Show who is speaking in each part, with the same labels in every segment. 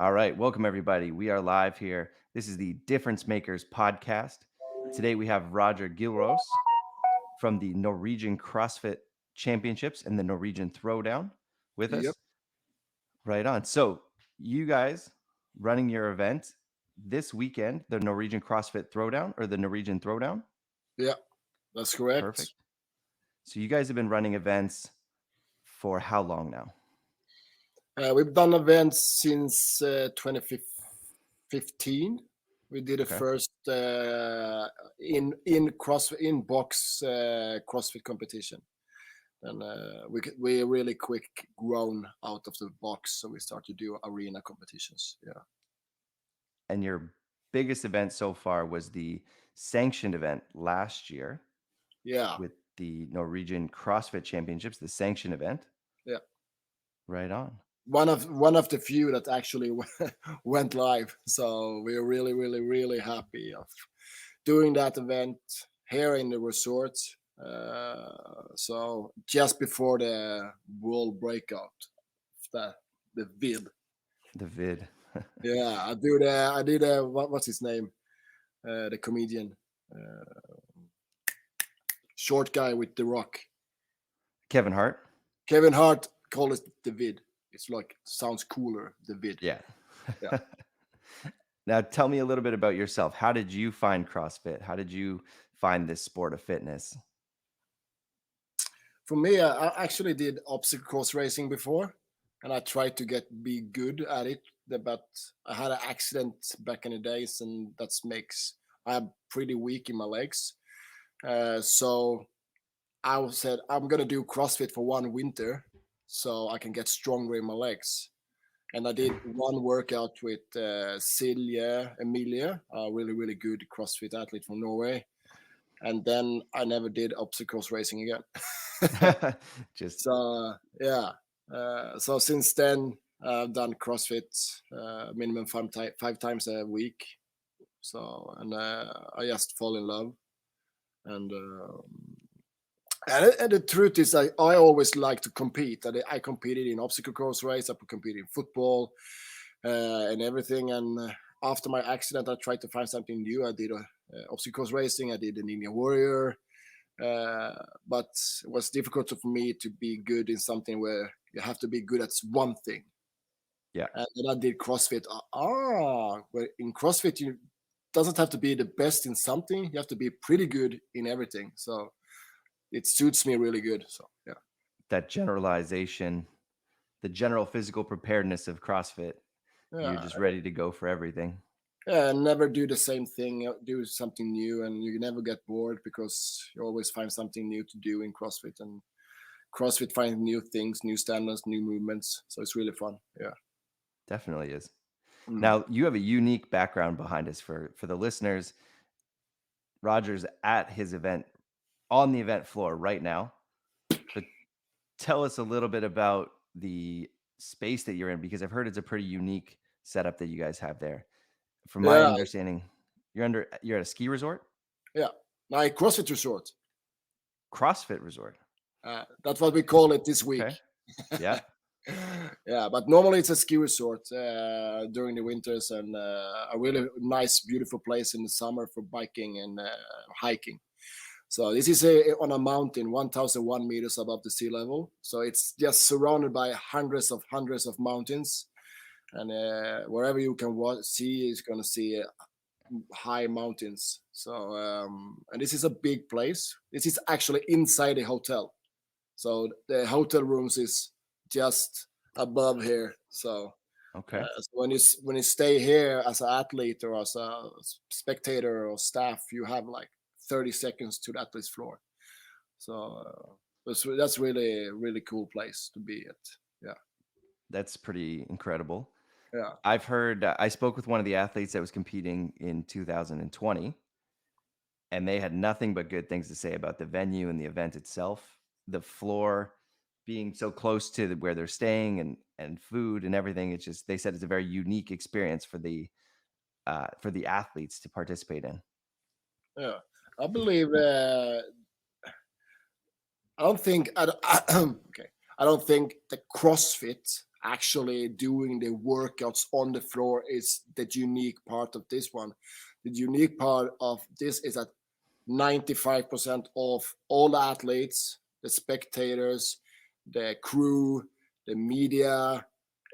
Speaker 1: All right, welcome everybody. We are live here. This is the Difference Makers podcast. Today we have Roger Gillros from the Norwegian CrossFit Championships and the Norwegian Throwdown with
Speaker 2: Yep.
Speaker 1: us. Right on. So, you guys running your event this weekend, the Norwegian CrossFit Throwdown or the Norwegian Throwdown?
Speaker 2: Yeah, that's correct.
Speaker 1: Perfect. So, you guys have been running events for how long now?
Speaker 2: We've done events since 2015. We did a
Speaker 1: Okay.
Speaker 2: first in CrossFit in box CrossFit competition, and we really quick grown out of the box, so we start to do arena competitions. Yeah,
Speaker 1: And your biggest event so far was the sanctioned event last year
Speaker 2: yeah,
Speaker 1: with the Norwegian CrossFit Championships, the sanctioned event.
Speaker 2: yeah.
Speaker 1: Right on.
Speaker 2: One of the few that actually went live. So we're really happy of doing that event here in the resort. So just before the world breakout, the vid.
Speaker 1: The vid.
Speaker 2: Yeah, I did what's his name? The comedian, short guy with the rock.
Speaker 1: Kevin Hart.
Speaker 2: Kevin Hart called it the vid. It's like sounds cooler, the vid.
Speaker 1: Yeah.
Speaker 2: Yeah.
Speaker 1: Now tell me a little bit about yourself. How did you find CrossFit? How did you find this sport of fitness?
Speaker 2: For me, I actually did obstacle course racing before, and I tried to be good at it. But I had an accident back in the days, and that makes I'm pretty weak in my legs. So I said I'm gonna do CrossFit for one winter, so I can get stronger in my legs. And I did one workout with Silje Emilie, a really good CrossFit athlete from Norway. And then I never did obstacle course racing again.
Speaker 1: Just
Speaker 2: So yeah, so since then I've done CrossFit minimum five times a week. So and I just fall in love, and and the truth is I always like to compete. I competed in obstacle course race, I competed in football and everything. And after my accident, I tried to find something new. I did obstacle course racing. I did the Ninja Warrior. But it was difficult for me to be good in something where you have to be good at one thing.
Speaker 1: yeah,
Speaker 2: And then I did CrossFit. Where in CrossFit you doesn't have to be the best in something. You have to be pretty good in everything. So it suits me really good. So yeah,
Speaker 1: that generalization, the general physical preparedness of CrossFit. You're
Speaker 2: yeah,
Speaker 1: just ready to go for everything.
Speaker 2: yeah. Never do the same thing. Do something new, and you never get bored because you always find something new to do in CrossFit. And CrossFit finds new things, new standards, new movements. So it's really fun. Yeah.
Speaker 1: Definitely is.
Speaker 2: Mm.
Speaker 1: Now, you have a unique background behind us for the listeners. Roger's at his event on the event floor right now. So tell us a little bit about the space that you're in because I've heard it's a pretty unique setup that you guys have there. From my
Speaker 2: Yeah.
Speaker 1: understanding, you're at a ski resort?
Speaker 2: Yeah. My CrossFit resort.
Speaker 1: CrossFit resort.
Speaker 2: That's what we call it this week.
Speaker 1: Okay. Yeah.
Speaker 2: Yeah, but normally it's a ski resort during the winters, and a really nice, beautiful place in the summer for biking and hiking. So this is on a mountain, 1,001 meters above the sea level. So it's just surrounded by hundreds of mountains, and wherever you can see is going to see high mountains. So and this is a big place. This is actually inside the hotel. So the hotel rooms is just above here. So,
Speaker 1: Okay.
Speaker 2: so when you stay here as an athlete or as a spectator or staff, you have like 30 seconds to the athlete's floor. So that's really cool place to be at. Yeah,
Speaker 1: That's pretty incredible.
Speaker 2: yeah,
Speaker 1: I've heard I spoke with one of the athletes that was competing in 2020 and they had nothing but good things to say about the venue and the event itself, the floor being so close to where they're staying and food and everything. It's just they said it's a very unique experience for the athletes to participate in.
Speaker 2: yeah. I believe. I don't think. Okay. I don't think the CrossFit actually doing the workouts on the floor is the unique part of this one. The unique part of this is that 95% of all the athletes, the spectators, the crew, the media,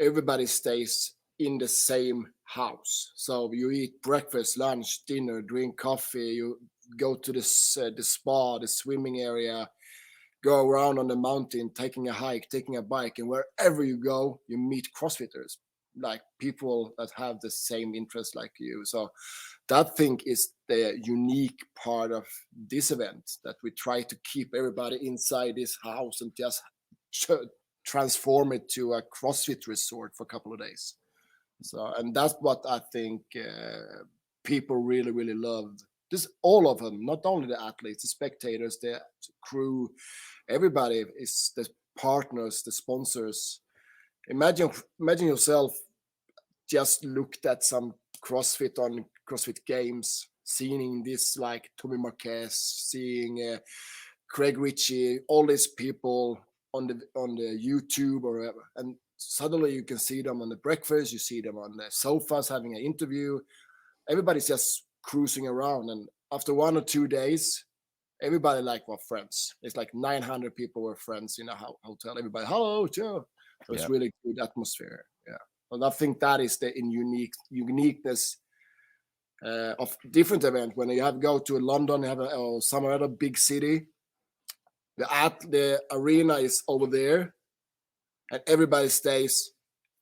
Speaker 2: everybody stays in the same house. So you eat breakfast, lunch, dinner, drink coffee, you go to the spa, the swimming area, go around on the mountain, taking a hike, taking a bike, and wherever you go, you meet CrossFitters, like people that have the same interest like you. So that thing is the unique part of this event, that we try to keep everybody inside this house and just transform it to a CrossFit resort for a couple of days. So, and that's what I think people really, really loved. This, all of them, not only the athletes, the spectators, the crew, everybody is the partners, the sponsors. Imagine yourself just looked at some CrossFit on CrossFit Games, seeing this like Tommy Marquez, seeing Craig Ritchie, all these people on the YouTube or whatever, and suddenly you can see them on the breakfast, you see them on the sofas having an interview. Everybody's just cruising around, and after 1 or 2 days, everybody like were friends. It's like 900 people were friends in a hotel. Everybody, hello, Joe. So it's really good atmosphere. Yeah, and I think that is the uniqueness of different event. When you have go to London, you have or some other big city, the arena is over there, and everybody stays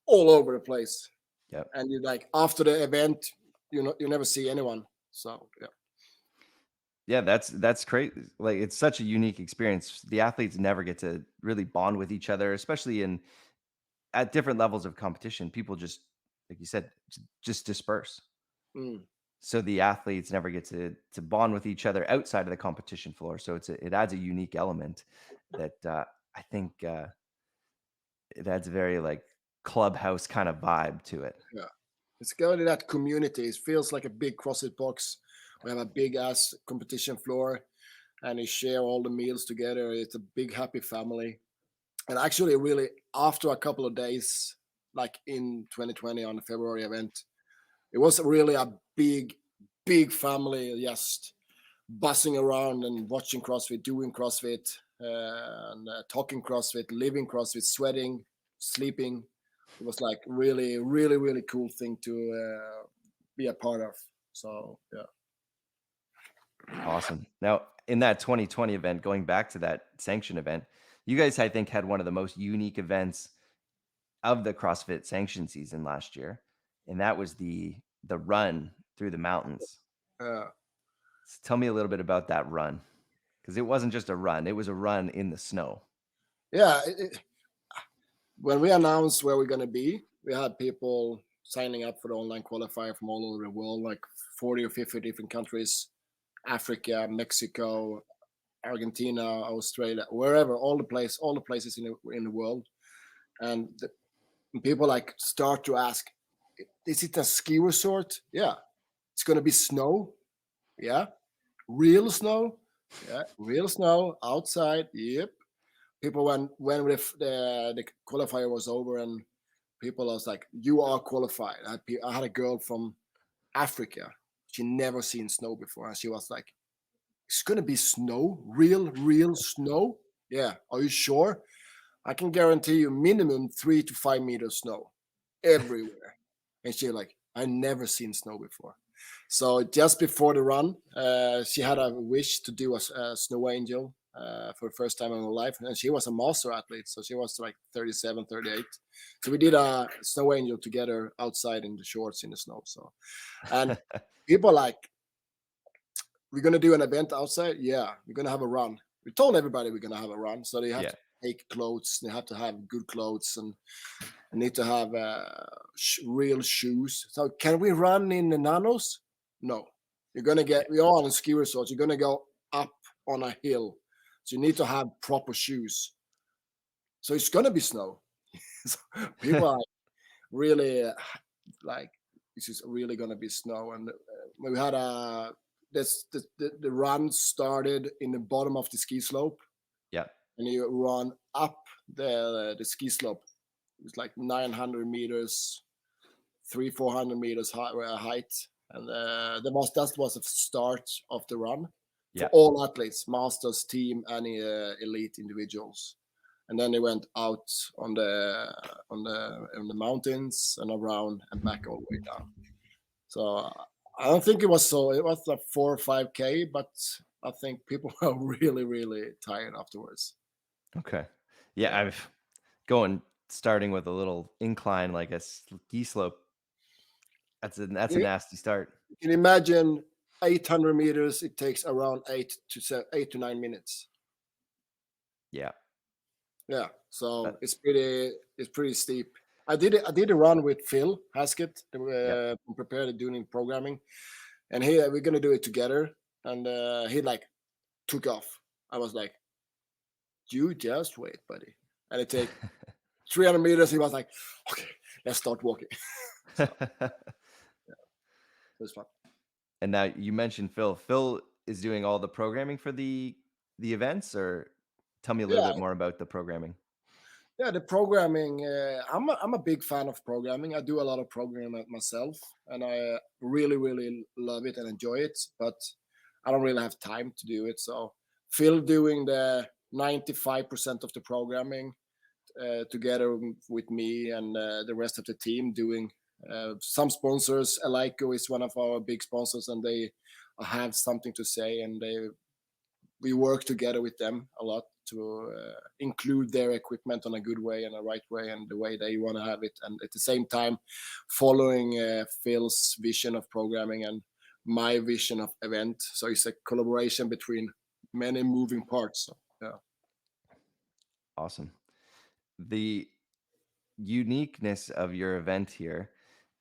Speaker 2: all over the place.
Speaker 1: Yep.
Speaker 2: And you like after the event, you never see anyone. So
Speaker 1: Yeah, that's great. Like, it's such a unique experience. The athletes never get to really bond with each other, especially at different levels of competition. People just, like you said, just disperse.
Speaker 2: Mm.
Speaker 1: So the athletes never get to bond with each other outside of the competition floor. So it adds a unique element that I think it adds a very like clubhouse kind of vibe to it.
Speaker 2: Yeah, it's going to that community. It feels like a big CrossFit box. We have a big ass competition floor, and you share all the meals together. It's a big happy family. And actually, really, after a couple of days, like in 2020 on the February event, it was really a big family just buzzing around and watching CrossFit, doing CrossFit, and talking CrossFit, living CrossFit, sweating, sleeping. It was like really cool thing to be a part of. So yeah.
Speaker 1: Awesome. Now, in that 2020 event, going back to that sanction event, you guys, I think, had one of the most unique events of the CrossFit sanction season last year, and that was the run through the mountains.
Speaker 2: Uh,
Speaker 1: So tell me a little bit about that run, because it wasn't just a run; it was a run in the snow.
Speaker 2: yeah, when we announced where we're going to be, we had people signing up for the online qualifier from all over the world, like 40 or 50 different countries, Africa, Mexico, Argentina, Australia, wherever, all the places in the world. And people like start to ask, is it a ski resort? Yeah. It's going to be snow. Yeah. Real snow. Yeah. Real snow outside. Yep. People when the qualifier was over, and people was like, you are qualified. I had a girl from Africa. She never seen snow before, and she was like, it's gonna be snow, real snow. Yeah, are you sure? I can guarantee you minimum 3 to 5 meters snow everywhere. And she like, I never seen snow before. So just before the run, she had a wish to do a snow angel for the first time in her life. And she was a master athlete. So she was like 37, 38. So we did a snow angel together outside in the shorts in the snow. So, and people like, we're going to do an event outside. Yeah, we're going to have a run. We told everybody we're going to have a run. So they have to take clothes. They have to have good clothes and need to have real shoes. So can we run in the nanos? No. You're going to we're on a ski resort. You're going to go up on a hill. So you need to have proper shoes. So it's going to be snow. So people are really like, this is really going to be snow. And we had the run started in the bottom of the ski slope.
Speaker 1: Yeah.
Speaker 2: And you run up the ski slope it's like 900 meters, 400 meters height. And that was the start of the run for all athletes, masters, team, and elite individuals. And then they went out on the mountains and around and back all the way down. So I don't think it was like 4 or 5K, but I think people were really, really tired afterwards.
Speaker 1: Okay. Yeah, I've starting with a little incline, like a ski slope. That's a nasty start.
Speaker 2: You can imagine 800 meters. It takes around 8 to 9 minutes.
Speaker 1: Yeah.
Speaker 2: Yeah. So it's pretty steep. I did a run with Phil Haskett, prepared doing programming, and we're gonna do it together. And he like took off. I was like, "You just wait, buddy." And it take 300 meters. He was like, "Okay, let's start walking." So, it was fun.
Speaker 1: And now you mentioned Phil. Phil is doing all the programming for the events, or tell me a little bit more about the programming.
Speaker 2: Yeah, the programming. I'm a big fan of programming. I do a lot of programming myself, and I really, really love it and enjoy it. But I don't really have time to do it. So Phil doing the 95% of the programming together with me and the rest of the team doing some sponsors. Eleiko is one of our big sponsors, and they have something to say, and we work together with them a lot to include their equipment on a good way and a right way and the way they want to have it, and at the same time following Phil's vision of programming and my vision of event. So it's a collaboration between many moving parts. So, yeah.
Speaker 1: Awesome. The uniqueness of your event here,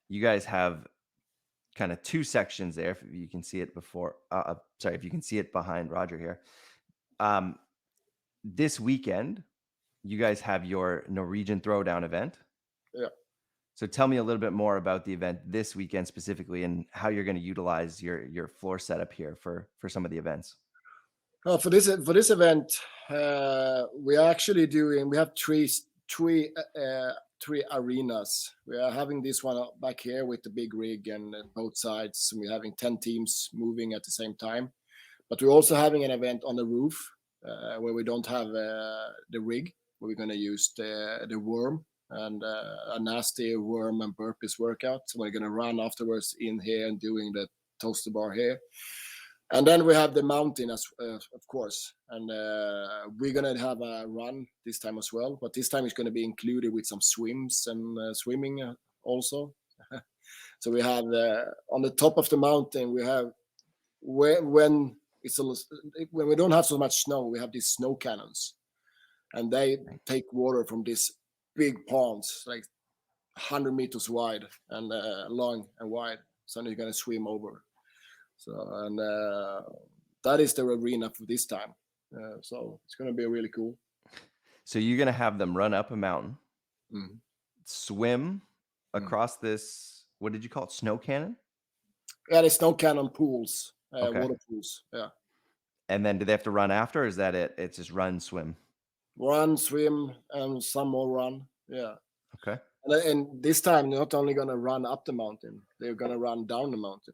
Speaker 1: you guys have kind of two sections there. If you can see it if you can see it behind Roger here. This weekend, you guys have your Norwegian Throwdown event.
Speaker 2: Yeah.
Speaker 1: So tell me a little bit more about the event this weekend specifically, and how you're going to utilize your floor setup here for some of the events.
Speaker 2: For this event, we are actually we have three arenas. We are having this one back here with the big rig and both sides. We're having 10 teams moving at the same time. But we're also having an event on the roof where we don't have the rig, where we're going to use the worm and a nasty worm and burpees workout. So we're going to run afterwards in here and doing the toaster bar here. And then we have the mountain, of course. And we're going to have a run this time as well. But this time it's going to be included with some swims and swimming also. So we have on the top of the mountain, we have when we don't have so much snow, we have these snow cannons. And they take water from these big ponds, like 100 meters wide and long and wide. So you're going to swim over. So, and that is the arena for this time. So it's going to be really cool.
Speaker 1: So you're going to have them run up a mountain, swim across this, what did you call it? Snow cannon?
Speaker 2: Yeah, the snow cannon pools, water pools. Yeah.
Speaker 1: And then do they have to run after, or is that it? It's just run, swim?
Speaker 2: Run, swim, and some more run. Yeah.
Speaker 1: Okay.
Speaker 2: And this time, they're not only going to run up the mountain, they're going to run down the mountain.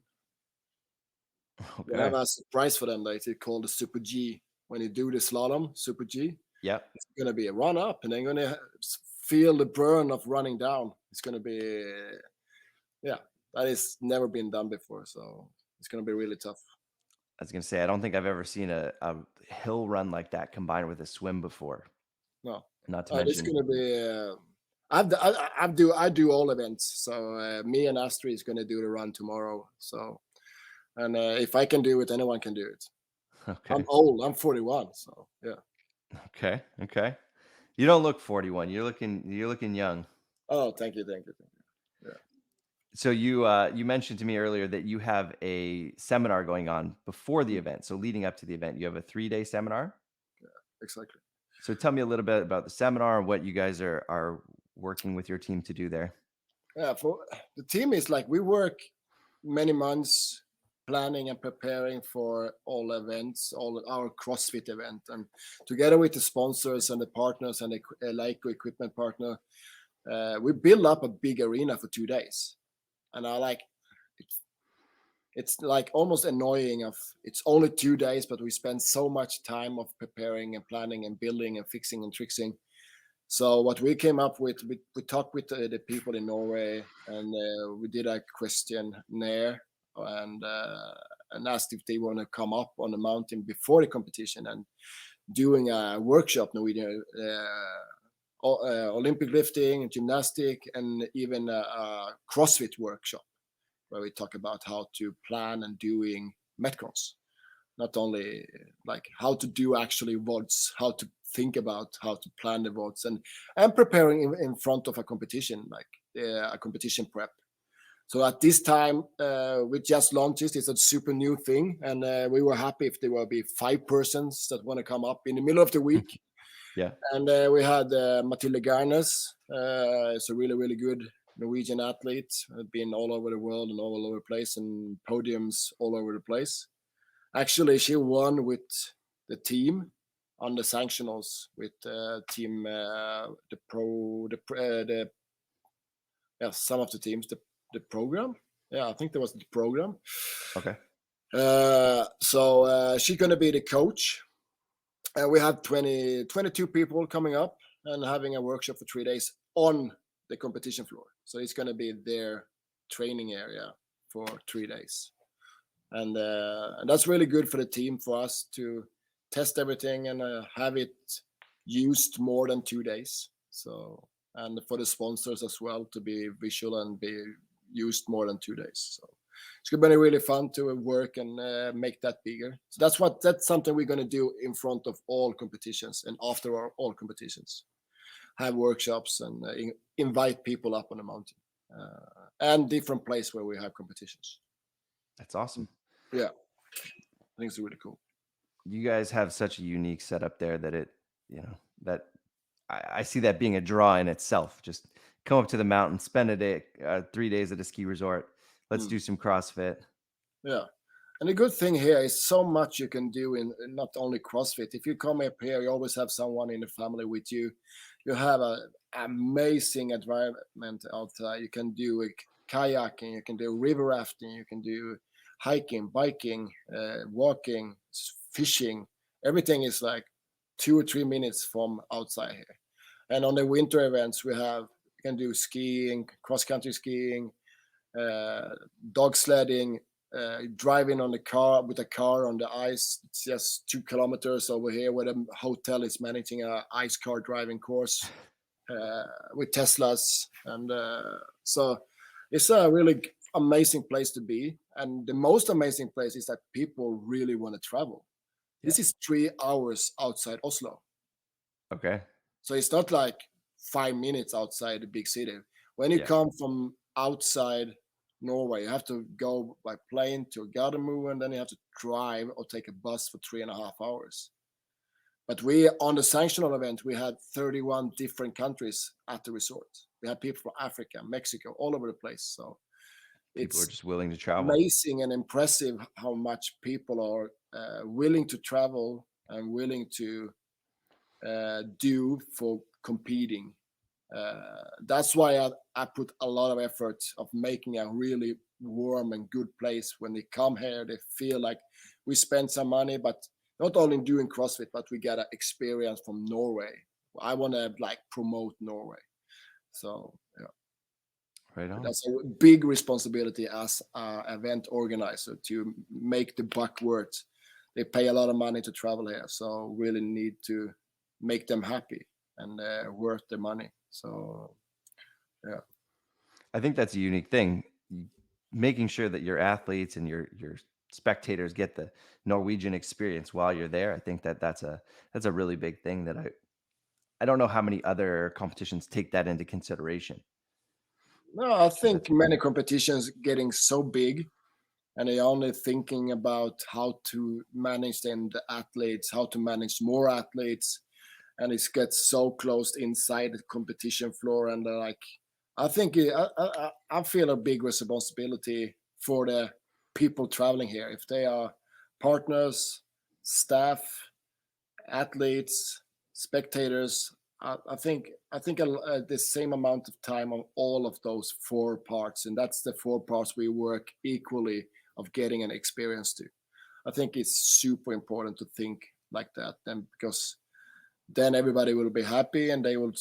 Speaker 2: Okay. We have a surprise for them. They call the Super G. When you do the slalom, Super G, it's going to be a run up, and they're going to feel the burn of running down. It's going to be, that has never been done before. So it's going to be really tough.
Speaker 1: I was going to say, I don't think I've ever seen a hill run like that combined with a swim before.
Speaker 2: No,
Speaker 1: not to mention.
Speaker 2: It's going to be. I do all events. So me and Astrid is going to do the run tomorrow. So. And if I can do it, anyone can do it. Okay. I'm old. I'm 41. So yeah.
Speaker 1: Okay. You don't look 41. You're looking young.
Speaker 2: Oh, thank you. Yeah.
Speaker 1: So you mentioned to me earlier that you have a seminar going on before the event. So leading up to the event, you have a 3-day seminar.
Speaker 2: Yeah, exactly.
Speaker 1: So tell me a little bit about the seminar and what you guys are working with your team to do there.
Speaker 2: Yeah, for the team is like we work many months planning and preparing for all events, all our CrossFit event, and together with the sponsors and the partners and the Eleiko equipment partner, we build up a big arena for 2 days, and I like it's like almost annoying of it's only 2 days, but we spend so much time of preparing and planning and building and fixing and trixing. So what we came up with, we talked with the people in Norway, and we did a questionnaire and asked if they want to come up on the mountain before the competition and doing a workshop. Norwegian Olympic lifting, gymnastic, and even a CrossFit workshop where we talk about how to plan and doing metcons. Not only like how to do actually WODs, how to think about how to plan the WODs, and preparing in front of a competition, like a competition prep. So at this time, we just launched this. It's a super new thing, and we were happy if there will be 5 persons that want to come up in the middle of the week.
Speaker 1: Yeah.
Speaker 2: And we had Matilda Garnez. It's a really, really good Norwegian athlete. Been all over the world and all over the place, and podiums all over the place. Actually, she won with the team on the sanctionals with team some of the teams the program. Yeah, I think there was the program.
Speaker 1: Okay.
Speaker 2: So she's going to be the coach. And we have 22 people coming up and having a workshop for 3 days on the competition floor. So it's going to be their training area for 3 days. And that's really good for the team, for us to test everything and have it used more than 2 days. So, and for the sponsors as well to be visual and be used more than 2 days. So it's going to be really fun to work and make that bigger. So that's something we're going to do in front of all competitions and after all competitions. Have workshops and invite people up on the mountain and different places where we have competitions.
Speaker 1: That's awesome.
Speaker 2: Yeah, I think it's really cool.
Speaker 1: You guys have such a unique setup there that that I see that being a draw in itself. Just come up to the mountain, spend a day, 3 days at a ski resort. Let's do some CrossFit.
Speaker 2: Yeah. And the good thing here is so much you can do in not only CrossFit. If you come up here, you always have someone in the family with you. You have an amazing environment out there. You can do kayaking, you can do river rafting, you can do hiking, biking, walking, fishing. Everything is like 2 or 3 minutes from outside here. And on the winter events, you can do skiing, cross-country skiing, dog sledding, driving with a car on the ice. It's just 2 kilometers over here where the hotel is managing a ice car driving course with Teslas. And so it's a really amazing place to be. And the most amazing place is that people really want to travel. Yeah. This is 3 hours outside Oslo.
Speaker 1: Okay.
Speaker 2: So it's not like 5 minutes outside the big city. When you come from outside Norway, you have to go by plane to Gardermoen, and then you have to drive or take a bus for 3.5 hours. But on the sanctional event, we had 31 different countries at the resort. We had people from Africa, Mexico, all over the place. So
Speaker 1: people are just willing to travel.
Speaker 2: Amazing and impressive how much people are willing to travel and willing to do for competing. That's why I put a lot of effort of making a really warm and good place. When they come here, they feel like we spend some money, but not only doing CrossFit, but we get an experience from Norway. I want to promote Norway. So yeah,
Speaker 1: right on.
Speaker 2: That's a big responsibility as an event organizer to make the buck worth. They pay a lot of money to travel here, so really need to make them happy and worth the money. So, yeah.
Speaker 1: I think that's a unique thing, making sure that your athletes and your spectators get the Norwegian experience while you're there. I think that's a really big thing that I don't know how many other competitions take that into consideration.
Speaker 2: No, I think many competitions getting so big and they're only thinking about how to manage the athletes, how to manage more athletes. And it gets so closed inside the competition floor. And I think I feel a big responsibility for the people traveling here. If they are partners, staff, athletes, spectators, I think the same amount of time on all of those 4 parts, and that's the 4 parts we work equally of getting an experience to. I think it's super important to think like that, then, because then everybody will be happy and they will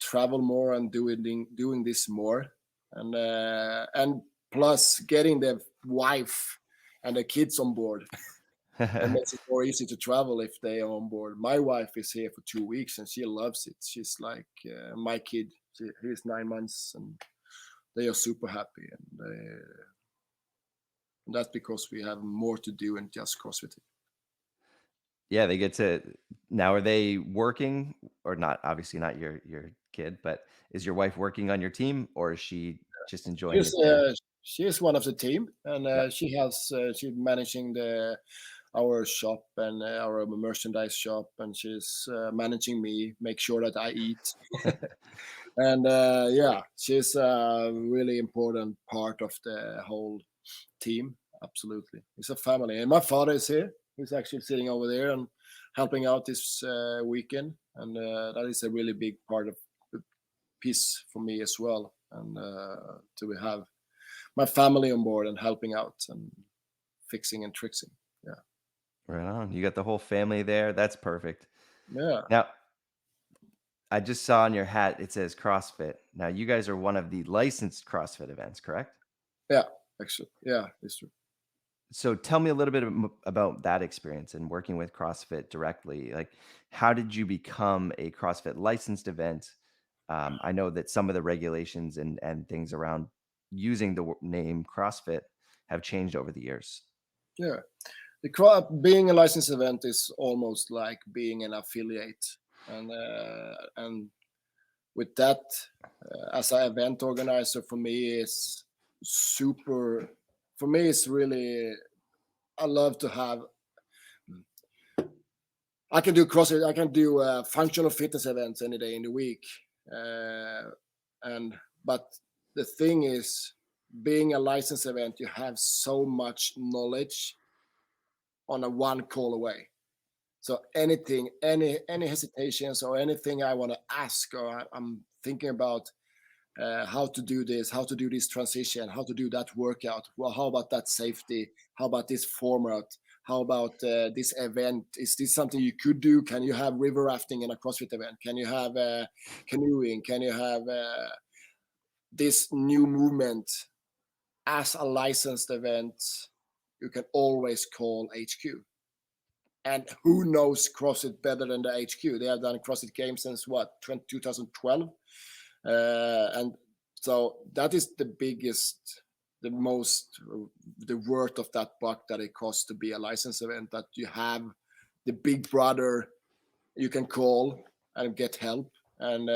Speaker 2: travel more and doing this more, and plus getting the wife and the kids on board. And makes it more easy to travel if they are on board. My wife is here for 2 weeks and she loves it. She's like my kid. He's 9 months and they are super happy. And that's because we have more to do than just CrossFit.
Speaker 1: Yeah, they get to now. Are they working or not? Obviously, not your kid, but is your wife working on your team, or is she just enjoying
Speaker 2: She's
Speaker 1: it there?
Speaker 2: she is one of the team,
Speaker 1: Yeah.
Speaker 2: and she's managing our shop and our merchandise shop, and she's managing me, make sure that I eat. And yeah, she's a really important part of the whole team. Absolutely, it's a family. And my father is here. He's actually sitting over there and helping out this weekend, and that is a really big part of the piece for me as well. And to have my family on board and helping out and fixing and trixing. Yeah,
Speaker 1: Right on. You got the whole family there. That's perfect.
Speaker 2: yeah,
Speaker 1: Now, I just saw on your hat it says CrossFit. Now, you guys are one of the licensed CrossFit events, correct?
Speaker 2: yeah. Actually, yeah, it's true.
Speaker 1: So tell me a little bit about that experience and working with CrossFit directly. Like, how did you become a CrossFit licensed event? I know that some of the regulations and things around using the name CrossFit have changed over the years.
Speaker 2: Yeah. Being a licensed event is almost like being an affiliate, and with that, as an event organizer, for me is super. For me, it's really. I love to have. I can do CrossFit. I can do functional fitness events any day in the week, and but the thing is, being a licensed event, you have so much knowledge on a one call away. So anything, any hesitations or anything I want to ask, or I'm thinking about how to do this transition, how to do that workout. Well, how about that safety? How about this format? How about this event? Is this something you could do? Can you have river rafting in a CrossFit event? Can you have canoeing? Can you have this new movement as a licensed event? You can always call HQ. And who knows CrossFit better than the HQ? They have done CrossFit Games since what, 2012? And so that is the biggest, the most, the worth of that buck that it costs to be a license event, that you have the big brother you can call and get help. And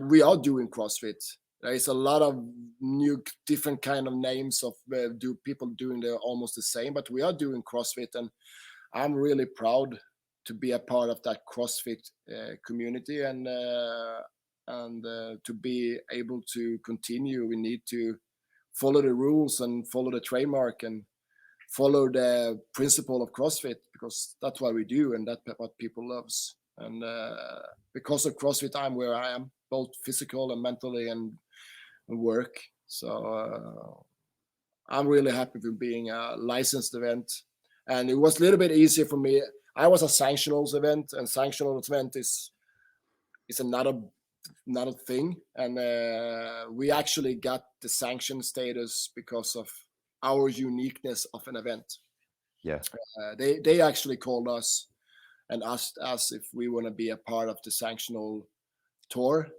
Speaker 2: we are doing CrossFit. There is a lot of new, different kind of names of do people doing almost the same, but we are doing CrossFit, and I'm really proud to be a part of that CrossFit community, and to be able to continue, we need to follow the rules and follow the trademark and follow the principle of CrossFit, because that's what we do and that's what people loves. And because of CrossFit, I'm where I am, both physical and mentally and work. So I'm really happy with being a licensed event. And it was a little bit easier for me. I was a sanctionals event, and sanctionals event is another thing. And we actually got the sanction status because of our uniqueness of an event.
Speaker 1: Yeah.
Speaker 2: They actually called us and asked us if we want to be a part of the sanctional tour,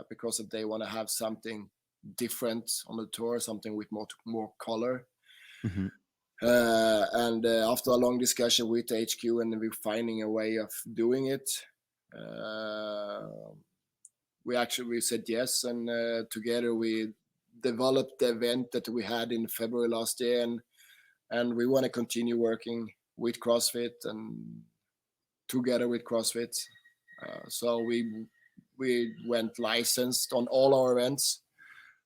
Speaker 2: because if they want to have something different on the tour, something with more color.
Speaker 1: Mm-hmm.
Speaker 2: And after a long discussion with HQ, and we're finding a way of doing it, we said yes, and together we developed the event that we had in February last year, and we want to continue working with CrossFit and together with CrossFit. So we went licensed on all our events.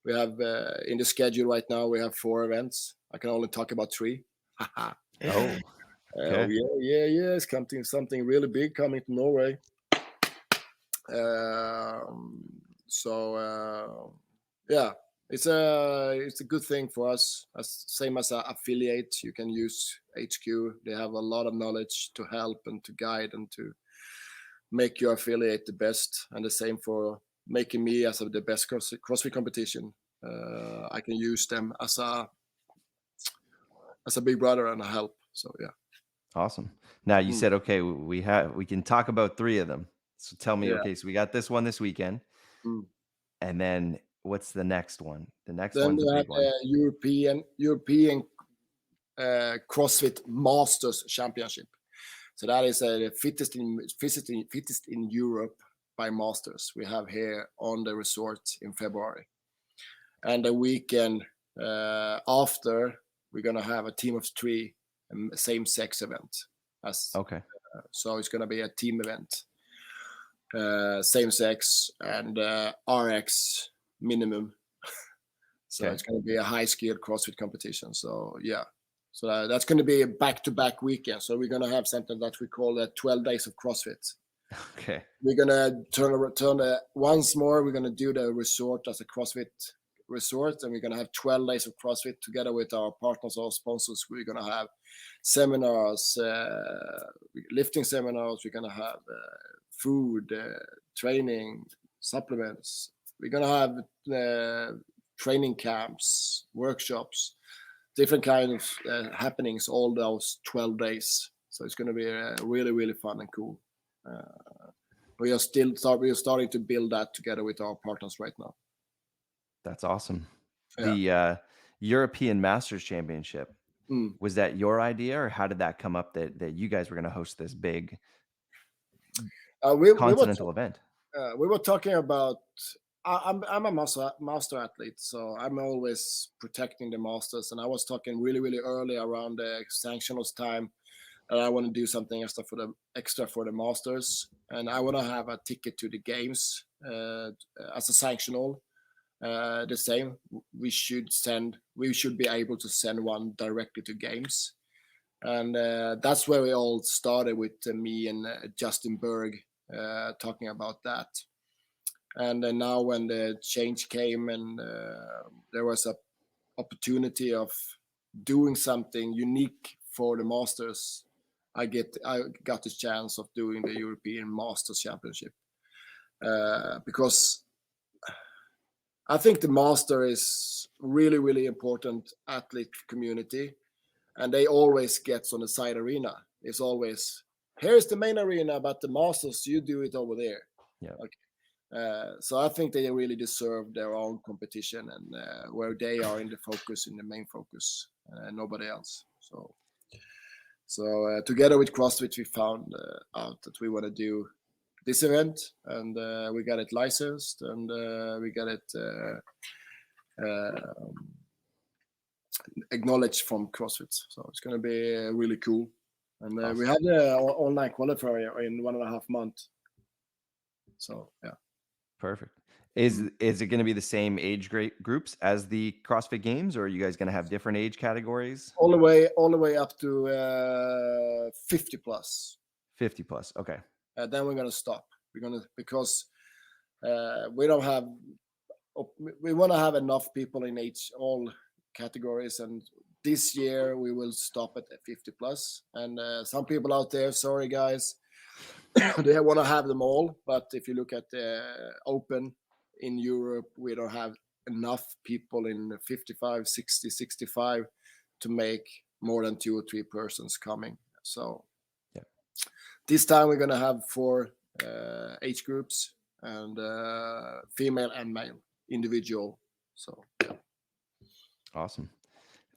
Speaker 2: We have in the schedule right now, we have 4 events. I can only talk about 3.
Speaker 1: Oh,
Speaker 2: Oh
Speaker 1: okay.
Speaker 2: yeah, it's something really big coming to Norway. Yeah, it's a good thing for us. Same as an affiliate, you can use HQ. They have a lot of knowledge to help and to guide and to make your affiliate the best. And the same for making me as the best CrossFit competition. I can use them as a big brother and a help. So yeah.
Speaker 1: Awesome. Now you
Speaker 2: Mm.
Speaker 1: said, okay, we can talk about 3 of them. So tell me,
Speaker 2: Yeah.
Speaker 1: okay, so we got this one this weekend,
Speaker 2: Mm.
Speaker 1: and then what's the next one? The next
Speaker 2: Then
Speaker 1: one's a
Speaker 2: we have
Speaker 1: big one.
Speaker 2: the European CrossFit Masters Championship. So that is the fittest in Europe by Masters. We have here on the resort in February, and the weekend after we're gonna have a team of 3 same-sex event.
Speaker 1: Okay.
Speaker 2: So it's gonna be a team event, same-sex and RX minimum. So
Speaker 1: Okay.
Speaker 2: it's going to be a high-skilled CrossFit competition. So yeah, so that's going to be a back-to-back weekend. So we're going to have something that we call 12 days of CrossFit.
Speaker 1: Okay.
Speaker 2: We're going to turn once more. We're going to do the resort as a CrossFit resort, and we're going to have 12 days of CrossFit together with our partners or sponsors. We're going to have seminars, lifting seminars. We're going to have food, training, supplements. We're going to have training camps, workshops, different kinds of happenings all those 12 days. So it's going to be really, really fun and cool. We are starting to build that together with our partners right now.
Speaker 1: That's awesome.
Speaker 2: Yeah.
Speaker 1: The European Masters Championship, was that your idea, or how did that come up that you guys were going to host this big continental event?
Speaker 2: We were talking about. I'm a master athlete, so I'm always protecting the masters. And I was talking really, really early around the sanctionals time, and I want to do something extra for the masters, and I want to have a ticket to the games as a sanctional. The same, we should be able to send one directly to games, and that's where we all started with me and Justin Berg talking about that. And then now when the change came and there was a opportunity of doing something unique for the masters, I got the chance of doing the European Masters Championship because I think the master is really, really important athlete community, and they always gets on the side arena. It's always, here's the main arena, but the masters, you do it over there.
Speaker 1: Yeah.
Speaker 2: Okay. So I think they really deserve their own competition, and where they are in the main focus, nobody else. So together with CrossFit, we found out that we want to do this event, and we got it licensed, and we got it acknowledged from CrossFit. So it's going to be really cool. And
Speaker 1: Awesome.
Speaker 2: we had the online qualifier in 1.5 months. So yeah.
Speaker 1: Perfect. Is it going to be the same age groups as the CrossFit Games, or are you guys going to have different age categories?
Speaker 2: All the way up to 50 plus.
Speaker 1: 50 plus. Okay.
Speaker 2: Then we're going to stop. Because we don't have. We want to have enough people in all categories, and this year we will stop at 50 plus. And some people out there, sorry guys, they want to have them all. But if you look at the Open in Europe, we don't have enough people in 55, 60, 65 to make more than 2 or 3 persons coming. So
Speaker 1: yeah,
Speaker 2: this time we're going to have 4 age groups, and female and male individual. So yeah.
Speaker 1: Awesome.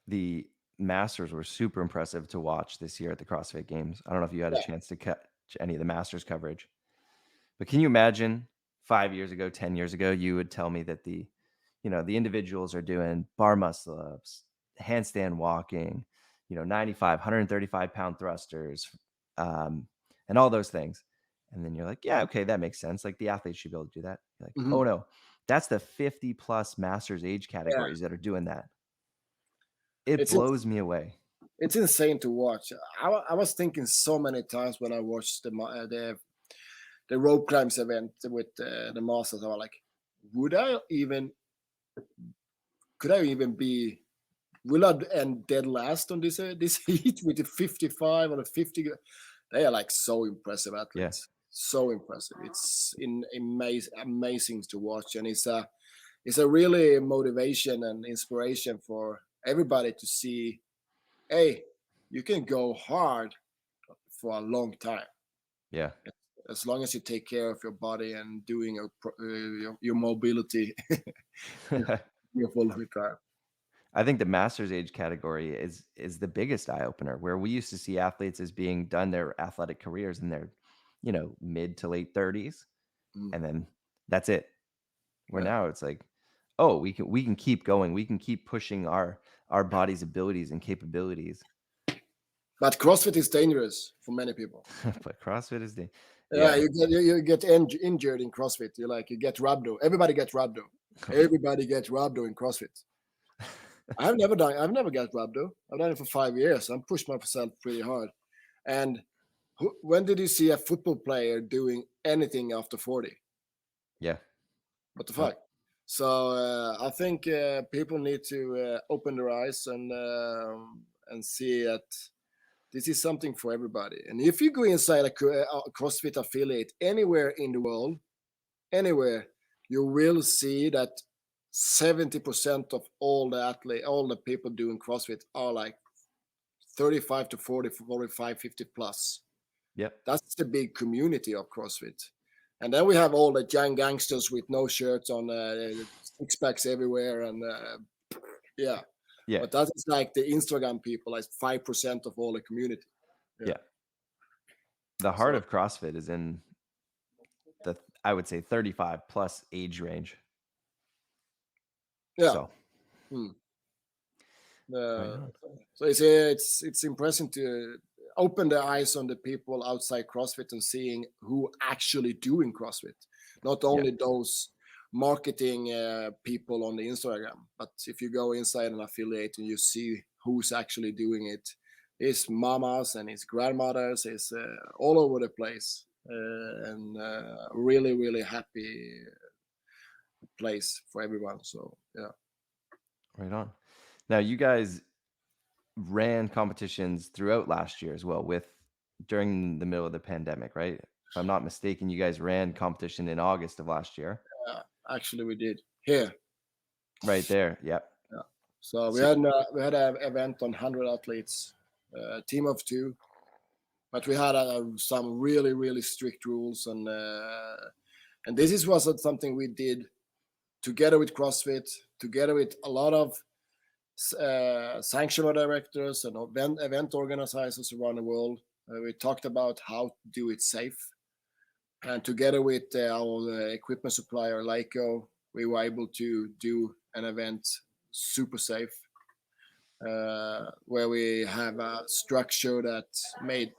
Speaker 1: The Masters were super impressive to watch this year at the CrossFit Games. I don't know if you had a chance to catch any of the Masters coverage, but can you imagine 5 years ago, 10 years ago, you would tell me that the individuals are doing bar muscle ups, handstand walking, 95, 135 pound thrusters, and all those things. And then you're like, yeah, okay, that makes sense. Like the athletes should be able to do that. You're like, oh no, that's the 50 plus Masters age categories that are doing that. It blows me away.
Speaker 2: It's insane to watch. I was thinking so many times when I watched the the rope climbs event with the masters. I was like, could I even be? Will I end dead last on this heat with the 55 or the 50? They are like so impressive athletes, so impressive. It's amazing to watch, and it's a really motivation and inspiration for everybody to see. Hey, you can go hard for a long time.
Speaker 1: Yeah.
Speaker 2: As long as you take care of your body and doing your mobility, you're full of time.
Speaker 1: I think the master's age category is the biggest eye opener, where we used to see athletes as being done their athletic careers in their, mid to late 30s, and then that's it. Where now it's like, oh, we can keep going, we can keep pushing our body's abilities and capabilities.
Speaker 2: But CrossFit is dangerous for many people.
Speaker 1: But CrossFit is the
Speaker 2: you get injured in CrossFit. You get rhabdo. Everybody gets rhabdo. Everybody gets rhabdo in CrossFit. I've never got rhabdo. I've done it for 5 years. I'm pushed myself pretty hard. And when did you see a football player doing anything after 40?
Speaker 1: Yeah.
Speaker 2: What the fuck? So I think people need to open their eyes and see that this is something for everybody. And if you go inside a CrossFit affiliate anywhere in the world, anywhere, you will see that 70% of all the people doing CrossFit are like 35 to 40, 45, 50 plus.
Speaker 1: Yep.
Speaker 2: That's the big community of CrossFit. And then we have all the young gangsters with no shirts on, six packs everywhere, and yeah. But that is like the Instagram people, like 5% of all the community.
Speaker 1: Yeah. The heart of CrossFit is in the, I would say, 35 plus age range.
Speaker 2: Yeah.
Speaker 1: So,
Speaker 2: so it's impressive to open the eyes on the people outside CrossFit and seeing who actually doing CrossFit, not only those marketing people on the Instagram, but if you go inside an affiliate and you see who's actually doing it, it's mamas and it's grandmothers, it's all over the place, and really, really happy place for everyone. So yeah.
Speaker 1: Right on. Now, you guys ran competitions throughout last year as well, during the middle of the pandemic, right? If I'm not mistaken, you guys ran competition in August of last year.
Speaker 2: Actually, we did here.
Speaker 1: Right there. Yep.
Speaker 2: Yeah. So we had an event on 100 athletes, team of 2, but we had some really, really strict rules, and this was something we did together with CrossFit, together with a lot of sanctioned directors and event organizers around the world. We talked about how to do it safe, and together with our equipment supplier Leico, we were able to do an event super safe, where we have a structure that made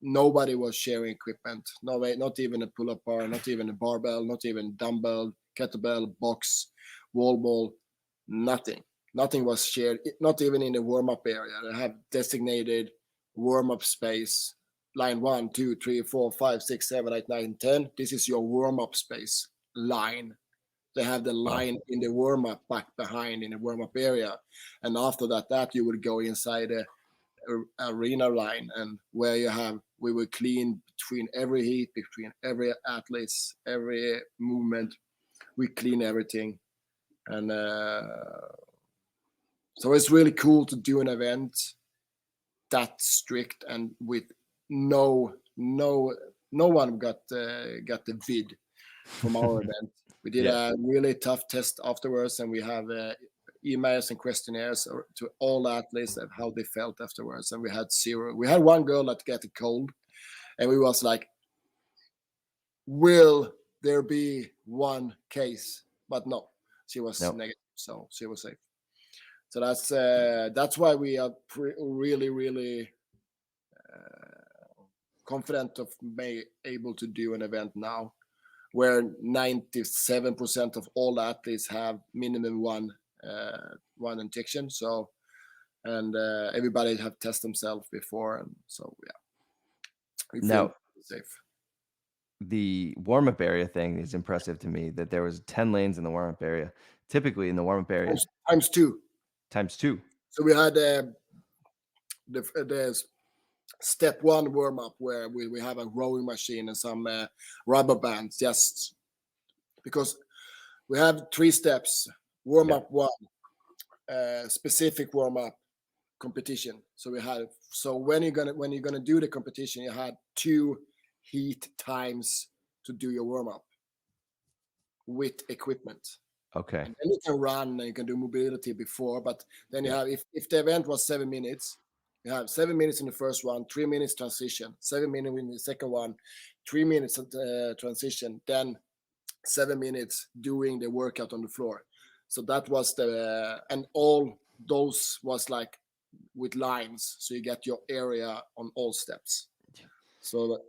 Speaker 2: nobody was sharing equipment. No way, not even a pull-up bar, not even a barbell, not even dumbbell, kettlebell, box, wall ball, nothing. Nothing was shared, not even in the warm-up area. They have designated warm-up space. Line 1, 2, 3, 4, 5, 6, 7, 8, 9, 10. This is your warm-up space line. They have the line in the warm-up back behind in the warm-up area. And after that you would go inside the arena line, and where we will clean between every heat, between every athletes, every movement. We clean everything. And so it's really cool to do an event that strict and with no one got the vid from our event. We did a really tough test afterwards, and we have emails and questionnaires to all athletes of how they felt afterwards, and we had 0. We had one girl that got a cold, and we was like, will there be one case? But no, she was negative, so she was safe. So that's why we are really, really confident of being able to do an event now, where 97% of all athletes have minimum one injection. So, and everybody have tested themselves before, and so we feel safe.
Speaker 1: the warm-up area thing is impressive to me, that there was 10 lanes in the warm-up area. Typically in the warm-up area,
Speaker 2: Times two.
Speaker 1: times 2.
Speaker 2: So we had the step one warm up where we have a rowing machine and some rubber bands, just because we have 3 steps: warm up one, specific warm up, competition. So when you're gonna do the competition, you had 2 heat times to do your warm up with equipment.
Speaker 1: Okay.
Speaker 2: And then you can run and you can do mobility before, but then you have, if the event was 7 minutes, you have 7 minutes in the first one, 3 minutes transition, 7 minutes in the second one, 3 minutes transition, then 7 minutes doing the workout on the floor. So that was and all those was like with lines, so you get your area on all steps. So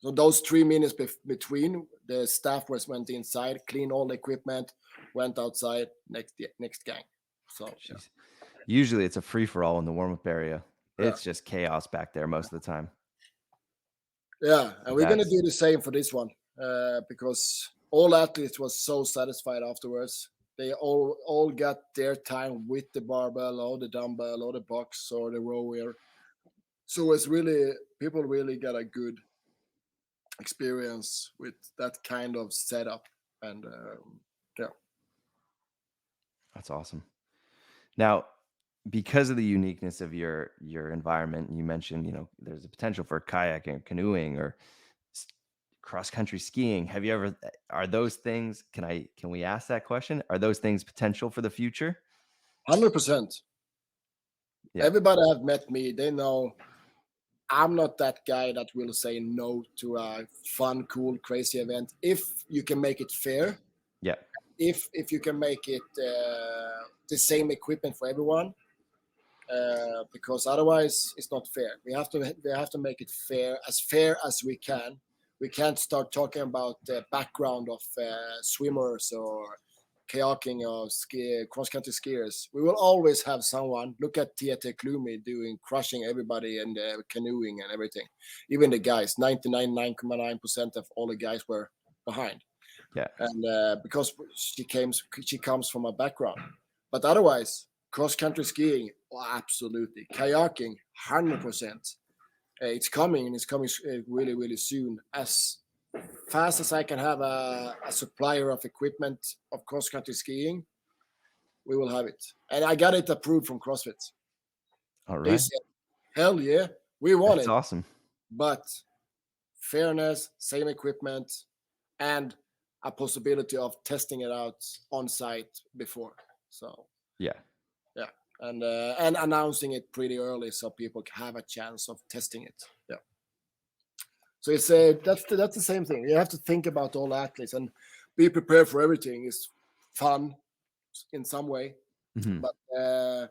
Speaker 2: those 3 minutes between, the staff went inside, cleaned all the equipment, went outside, next gang. So
Speaker 1: Usually it's a free-for-all in the warm-up area. It's just chaos back there most of the time.
Speaker 2: Yeah, and we're going to do the same for this one, because all athletes was so satisfied afterwards. They all got their time with the barbell or the dumbbell or the box or the rower. So it's really, people really got a good experience with that kind of setup. And
Speaker 1: That's awesome. Now, because of the uniqueness of your environment, you mentioned, there's a potential for kayaking or canoeing or cross-country skiing. Are those things, can we ask that question? Are those things potential for the future?
Speaker 2: 100%.
Speaker 1: Yeah.
Speaker 2: Everybody have met me, they know I'm not that guy that will say no to a fun, cool, crazy event if you can make it fair.
Speaker 1: Yeah.
Speaker 2: If you can make it the same equipment for everyone, because otherwise it's not fair. We have to make it fair as we can. We can't start talking about the background of swimmers or kayaking or cross-country skiers. We will always have someone. Look at Tieto Klumi crushing everybody and canoeing and everything. Even the guys, 99.9% of all the guys were behind.
Speaker 1: Yeah.
Speaker 2: And because she comes from a background. But otherwise, cross-country skiing, absolutely. Kayaking, 100%. It's coming, and it's coming really, really soon. As fast as I can have a supplier of equipment of cross-country skiing, we will have it. And I got it approved from CrossFit.
Speaker 1: All right.
Speaker 2: They said, hell yeah, we want
Speaker 1: That's
Speaker 2: it.
Speaker 1: awesome.
Speaker 2: But fairness, same equipment, and a possibility of testing it out on site before. So
Speaker 1: yeah,
Speaker 2: and announcing it pretty early so people have a chance of testing it. Yeah. So it's that's the same thing. You have to think about all athletes and be prepared for everything. It's fun in some way, but there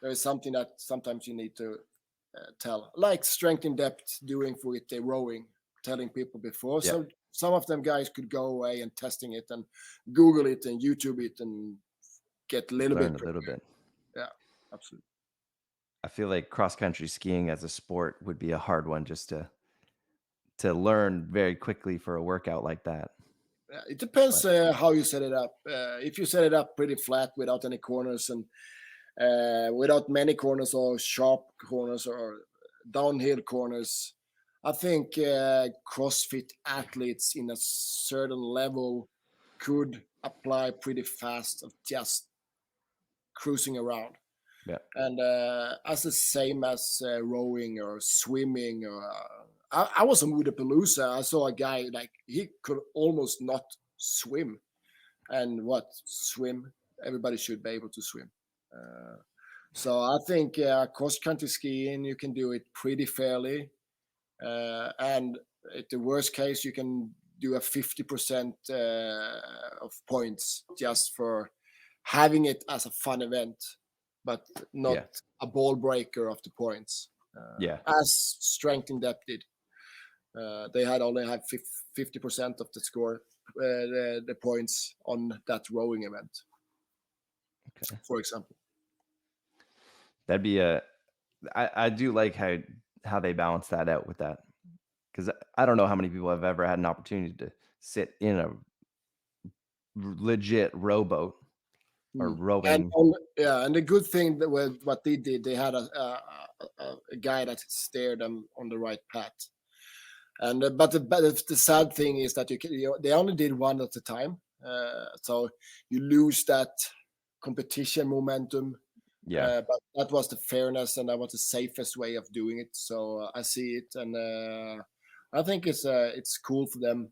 Speaker 2: is something that sometimes you need to tell, like strength in depth, doing with the rowing, telling people before.
Speaker 1: Yeah.
Speaker 2: So some of them guys could go away and testing it and Google it and YouTube it and get
Speaker 1: Learn
Speaker 2: a
Speaker 1: little bit.
Speaker 2: Yeah, absolutely.
Speaker 1: I feel like cross-country skiing as a sport would be a hard one just to learn very quickly for a workout like that.
Speaker 2: It depends how you set it up. If you set it up pretty flat without any corners and without many corners or sharp corners or downhill corners, I think CrossFit athletes in a certain level could apply pretty fast of just cruising around.
Speaker 1: Yeah.
Speaker 2: And as the same as rowing or swimming or I was on WODProof. I saw a guy like he could almost not swim, and swim? Everybody should be able to swim. So I think cross country skiing you can do it pretty fairly, and at the worst case you can do a 50% of points just for having it as a fun event, but not a ball breaker of the points. As strength in depth did. They only had 50% of the score, the points on that rowing event. Okay. For example.
Speaker 1: That'd be I do like how they balance that out with that. Because I don't know how many people have ever had an opportunity to sit in a legit rowboat or
Speaker 2: And
Speaker 1: rowing.
Speaker 2: and the good thing that with what they did, they had a guy that steered them on the right path. And but the sad thing is that they only did one at a time, so you lose that competition momentum.
Speaker 1: Yeah.
Speaker 2: But that was the fairness, and that was the safest way of doing it. So I see it, and I think it's cool for them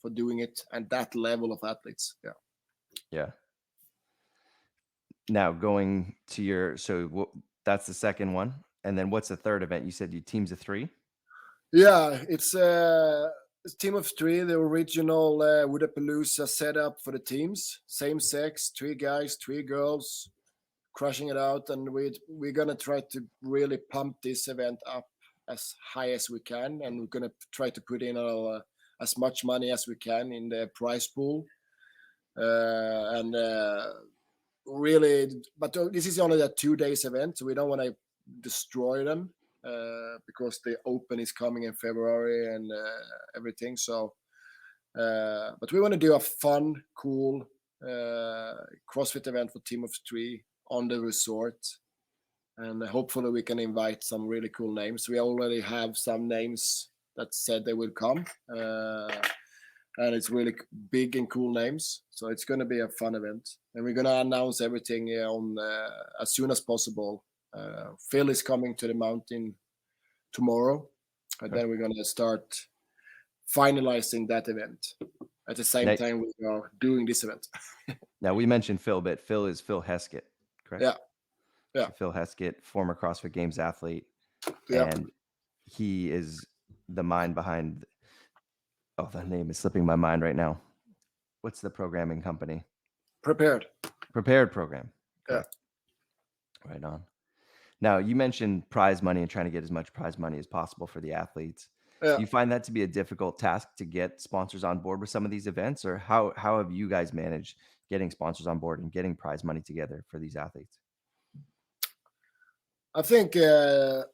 Speaker 2: for doing it and that level of athletes. Yeah.
Speaker 1: Yeah. Now going to your, that's the second one. And then what's the third event? You said you teams of 3?
Speaker 2: Yeah, it's a team of 3, the original WODProof setup for the teams, same sex, 3 guys, 3 girls, crushing it out, and we're gonna try to really pump this event up as high as we can, and we're gonna try to put in as much money as we can in the prize pool, and really, but this is only a 2 days event, so we don't want to destroy them because the Open is coming in February and everything. So, but we want to do a fun, cool CrossFit event for team of 3 on the resort, and hopefully we can invite some really cool names. We already have some names that said they will come, and it's really big and cool names. So it's going to be a fun event, and we're going to announce everything on as soon as possible. Phil is coming to the mountain tomorrow, and then we're going to start finalizing that event at the same time we are doing this event.
Speaker 1: Now we mentioned Phil, but Phil is Phil Heskett, correct?
Speaker 2: Yeah.
Speaker 1: So Phil Heskett, former CrossFit Games athlete,
Speaker 2: Yeah.
Speaker 1: and he is the mind behind. Oh, the name is slipping my mind right now. What's the programming company?
Speaker 2: Prepared
Speaker 1: program.
Speaker 2: Correct.
Speaker 1: Yeah. Right on. Now you mentioned prize money and trying to get as much prize money as possible for the athletes.
Speaker 2: Yeah.
Speaker 1: Do you find that to be a difficult task to get sponsors on board with some of these events, or how have you guys managed getting sponsors on board and getting prize money together for these athletes?
Speaker 2: I think the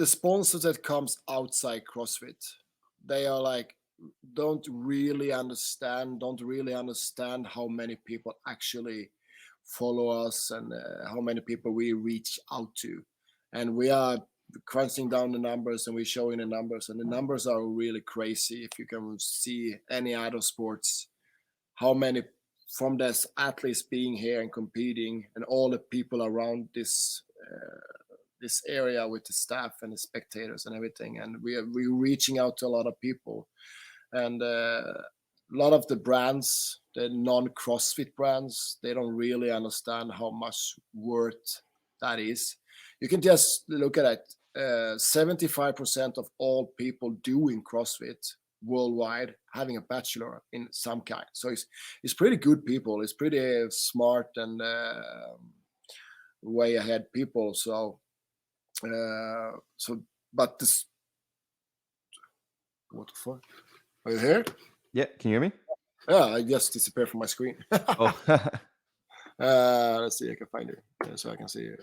Speaker 2: sponsors that comes outside CrossFit, they are like don't really understand how many people actually follow us and how many people we reach out to, and we are crunching down the numbers and we're showing the numbers, and the numbers are really crazy. If you can see any other sports, how many from this athletes being here and competing, and all the people around this area with the staff and the spectators and everything, and we're reaching out to a lot of people, and a lot of the brands, the non-CrossFit brands, they don't really understand how much worth that is. You can just look at it. 75% of all people doing CrossFit worldwide having a bachelor in some kind. So it's pretty good people. It's pretty smart and way ahead people. So but this, what the fuck? Are you here?
Speaker 1: Yeah, can you hear me?
Speaker 2: Yeah, I just disappeared from my screen.
Speaker 1: Oh,
Speaker 2: Let's see, I can find it so I can see it.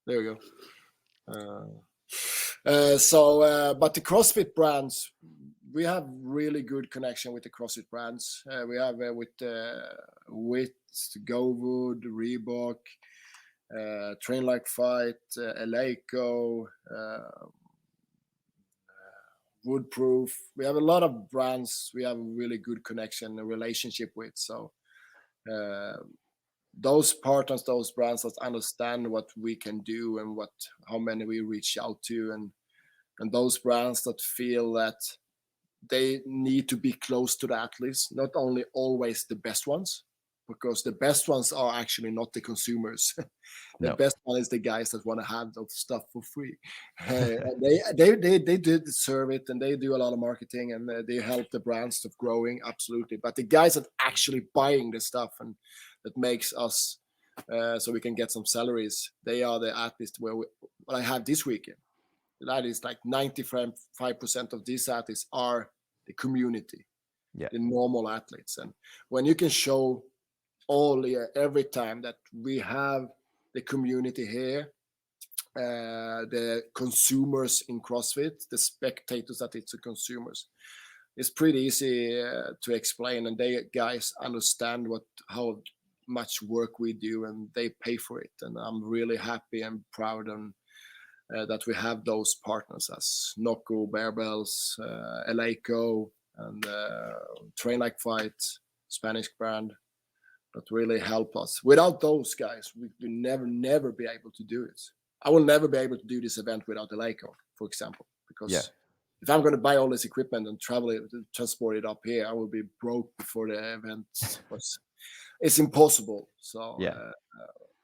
Speaker 2: There we go. But the CrossFit brands, we have really good connection with the CrossFit brands. We have with GoWood, Reebok, Train Like Fight, Eleiko, WODProof. We have a lot of brands we have a really good connection and relationship with. So those partners, those brands that understand what we can do and how many we reach out to, and those brands that feel that they need to be close to the athletes, not only always the best ones, because the best ones are actually not the consumers. The best one is the guys that want to have those stuff for free. And they deserve it, and they do a lot of marketing, and they help the brands to growing, absolutely. But the guys that actually buying the stuff and that makes us so we can get some salaries, they are the athletes what I have this weekend. That is like 95% of these athletes are the community, the normal athletes. And when you can show all year, every time that we have the community here, the consumers in CrossFit, the spectators that it's the consumers. It's pretty easy to explain, and they guys understand how much work we do, and they pay for it. And I'm really happy and proud and that we have those partners as Nocco, Barbells, Eleiko, and Train Like Fight, Spanish brand, that really help us. Without those guys, we would never be able to do it. I will never be able to do this event without Eleiko, for example, because if I'm going to buy all this equipment and transport it up here, I will be broke before the event. It's impossible. So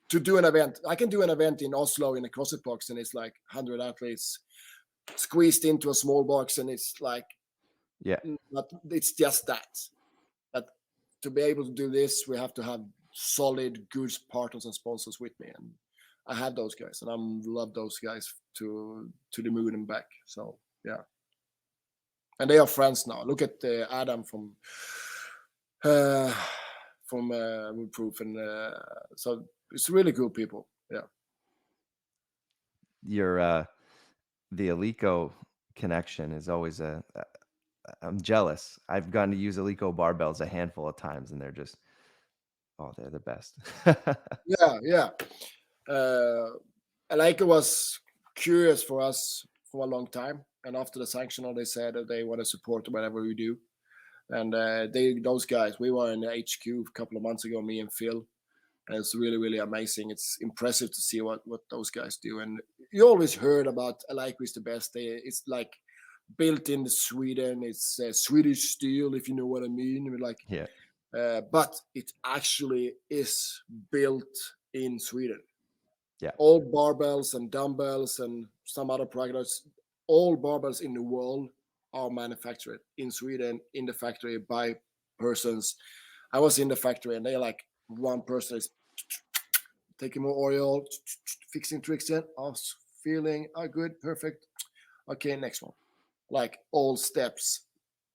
Speaker 2: to do an event, I can do an event in Oslo in a CrossFit box, and it's like 100 athletes squeezed into a small box, and it's like, it's just that. But to be able to do this, we have to have solid, good partners and sponsors with me, and I have those guys, and I love those guys to the moon and back. So yeah, and they are friends now. Look at Adam from WODProof, and so it's really cool people. Yeah,
Speaker 1: Your the Eleiko connection is always I'm jealous. I've gotten to use Eleiko barbells a handful of times, and they're just they're the best.
Speaker 2: yeah. Eleiko was curious for us for a long time, and after the sanctional, they said that they want to support whatever we do. And those guys, we were in the HQ a couple of months ago, me and Phil. And it's really, really amazing. It's impressive to see what those guys do. And you always heard about Eleiko is the best. It's like built in Sweden. It's Swedish steel, if you know what I mean. But it actually is built in Sweden.
Speaker 1: Yeah.
Speaker 2: All barbells and dumbbells and some other products, all barbells in the world are manufactured in Sweden in the factory by persons. I was in the factory, and they're like, one person is taking more oil, fixing tricks in. I was feeling good, perfect. Okay, next one. Like all steps.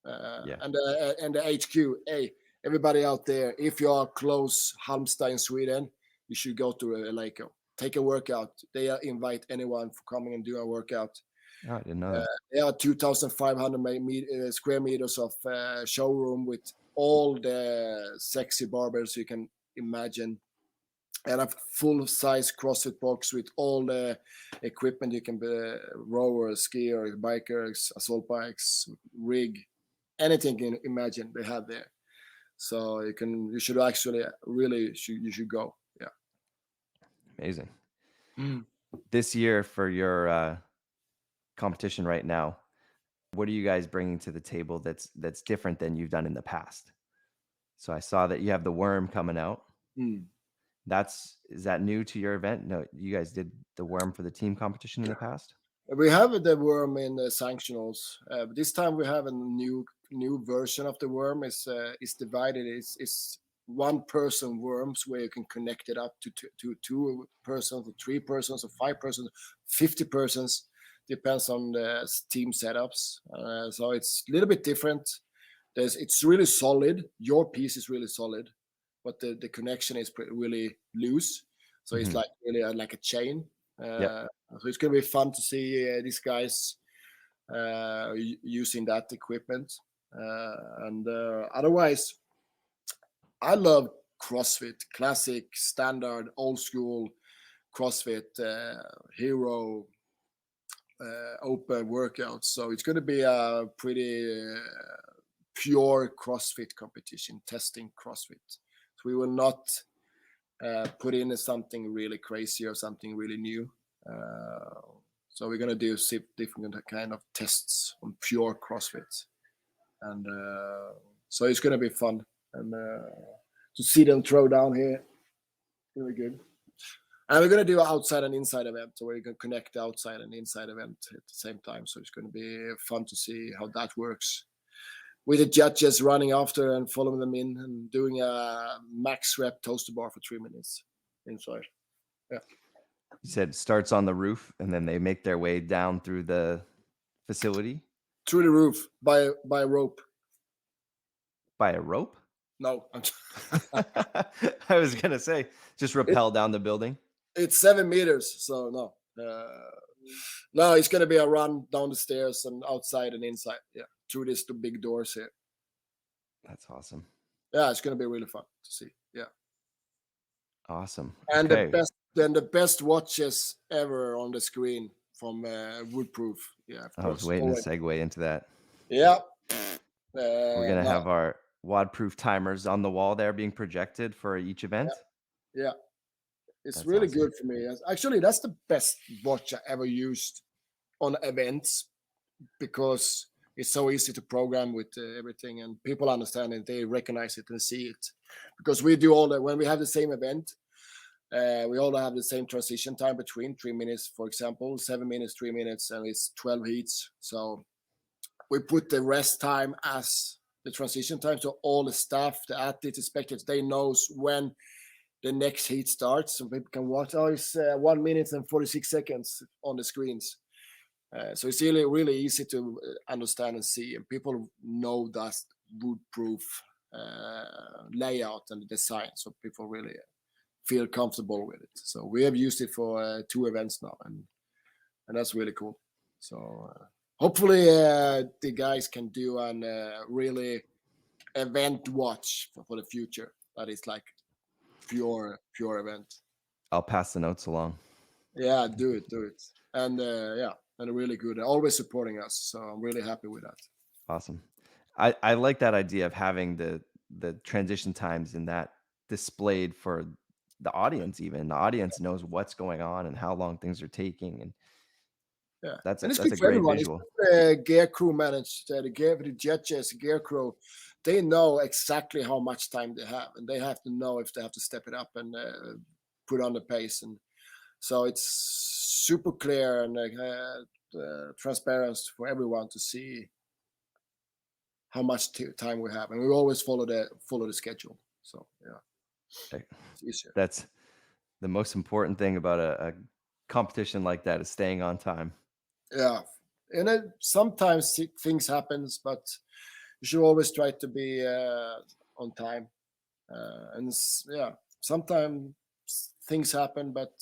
Speaker 2: And the HQ. Hey, everybody out there, if you are close Halmstad in Sweden, you should go to Eleiko. Take a workout. They invite anyone for coming and do a workout.
Speaker 1: Oh, I didn't know that.
Speaker 2: There are 2,500 square meters of showroom with all the sexy barbells you can imagine, and a full-size CrossFit box with all the equipment you can be, rowers, skiers, bikers, assault bikes, rig, anything you can imagine they have there. So you should actually you should go. Yeah.
Speaker 1: Amazing. This year for your competition right now, what are you guys bringing to the table that's different than you've done in the past? So I saw that you have the worm coming out. Is that new to your event? No, you guys did the worm for the team competition in the past?
Speaker 2: We have the worm in the sanctionals. This time we have a new version of the worm. It's divided. It's one person worms where you can connect it up to two persons, or 3 persons, or 5 persons, 50 persons. Depends on the team setups. So it's a little bit different. It's really solid. Your piece is really solid, but the connection is really loose. So it's like really like a chain. So it's going to be fun to see these guys using that equipment. And otherwise, I love CrossFit, classic, standard, old school CrossFit, hero, open workouts. So it's going to be a pretty pure CrossFit competition, testing CrossFit. So we will not put in something really crazy or something really new. So we're going to do different kind of tests on pure CrossFit. And so it's going to be fun. And to see them throw down here, really good. And we're going to do an outside and inside event. So we're going to connect the outside and inside event at the same time. So it's going to be fun to see how that works. With the judges running after and following them in and doing a max rep toaster bar for 3 minutes inside. Yeah.
Speaker 1: You said starts on the roof and then they make their way down through the facility?
Speaker 2: Through the roof by a rope.
Speaker 1: By a rope?
Speaker 2: No,
Speaker 1: I was gonna say, just rappel down the building.
Speaker 2: it's 7 meters, so no. No, it's gonna be a run down the stairs and outside and inside. Yeah, through these two big doors here.
Speaker 1: That's awesome.
Speaker 2: Yeah, it's gonna be really fun to see. Yeah,
Speaker 1: Awesome.
Speaker 2: and
Speaker 1: Okay.
Speaker 2: the best watches ever on the screen from WODProof. Yeah, of
Speaker 1: I
Speaker 2: course.
Speaker 1: was waiting to segue into that.
Speaker 2: Yeah.
Speaker 1: We're gonna
Speaker 2: No,
Speaker 1: have our WODProof timers on the wall there being projected for each event.
Speaker 2: yeah, it's
Speaker 1: That's
Speaker 2: really
Speaker 1: awesome.
Speaker 2: good for me. Actually, that's the best watch I ever used on events because it's so easy to program with everything, and people understand it. They recognize it and see it because we do all that when we have the same event. We all have the same transition time between 3 minutes, for example, 7 minutes, 3 minutes, and it's 12 heats. So we put the rest time as the transition time. So all the staff, the athletes, the spectators, they knows when the next heat starts. So people can watch. Oh, it's 1 minute and 46 seconds on the screens. So it's really, really easy to understand and see. And people know that WODProof layout and design. So people really feel comfortable with it. So we have used it for 2 events now, and that's really cool. So hopefully the guys can do an really event watch for the future that is like pure event.
Speaker 1: I'll pass the notes along.
Speaker 2: Yeah, do it, and and really good. Always supporting us, so I'm really happy with that.
Speaker 1: Awesome. I like that idea of having the transition times in that displayed for the audience. Even the audience knows what's going on and how long things are taking, and
Speaker 2: Yeah,
Speaker 1: that's
Speaker 2: and it's
Speaker 1: a
Speaker 2: good for
Speaker 1: great
Speaker 2: everyone.
Speaker 1: visual.
Speaker 2: It's the gear crew manager, the judges, gear crew. They know exactly how much time they have, and they have to know if they have to step it up and put on the pace. And so it's super clear and transparent for everyone to see how much time we have, and we always follow the schedule. So yeah, it's easier.
Speaker 1: That's the most important thing about a competition like that is staying on time.
Speaker 2: Yeah, and sometimes things happens, but you should always try to be on time. And sometimes things happen, but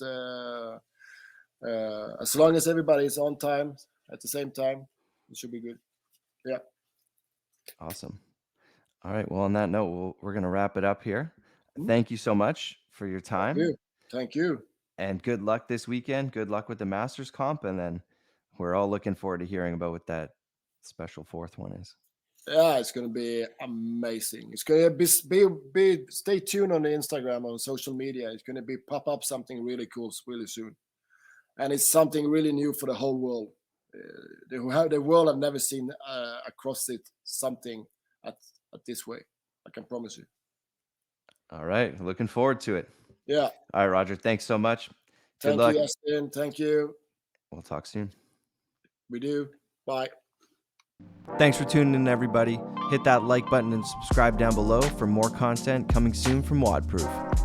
Speaker 2: as long as everybody is on time at the same time, it should be good. Yeah.
Speaker 1: Awesome. All right. Well, on that note, we're going to wrap it up here.
Speaker 2: Mhm.
Speaker 1: Thank you so much for your time.
Speaker 2: Thank you.
Speaker 1: And good luck this weekend. Good luck with the Masters comp. And then we're all looking forward to hearing about what that special 4th one is.
Speaker 2: Yeah, it's going to be amazing. It's going to be stay tuned on the Instagram, on social media. It's going to be pop up something really cool really soon. And it's something really new for the whole world. The world have never seen a CrossFit something at this way. I can promise you.
Speaker 1: All right. Looking forward to it.
Speaker 2: Yeah.
Speaker 1: All right, Roger. Thanks so much. Good
Speaker 2: Thank
Speaker 1: luck.
Speaker 2: you, Justin. Thank you.
Speaker 1: We'll talk soon.
Speaker 2: We do. Bye.
Speaker 1: Thanks for tuning in, everybody. Hit that like button and subscribe down below for more content coming soon from WODProof.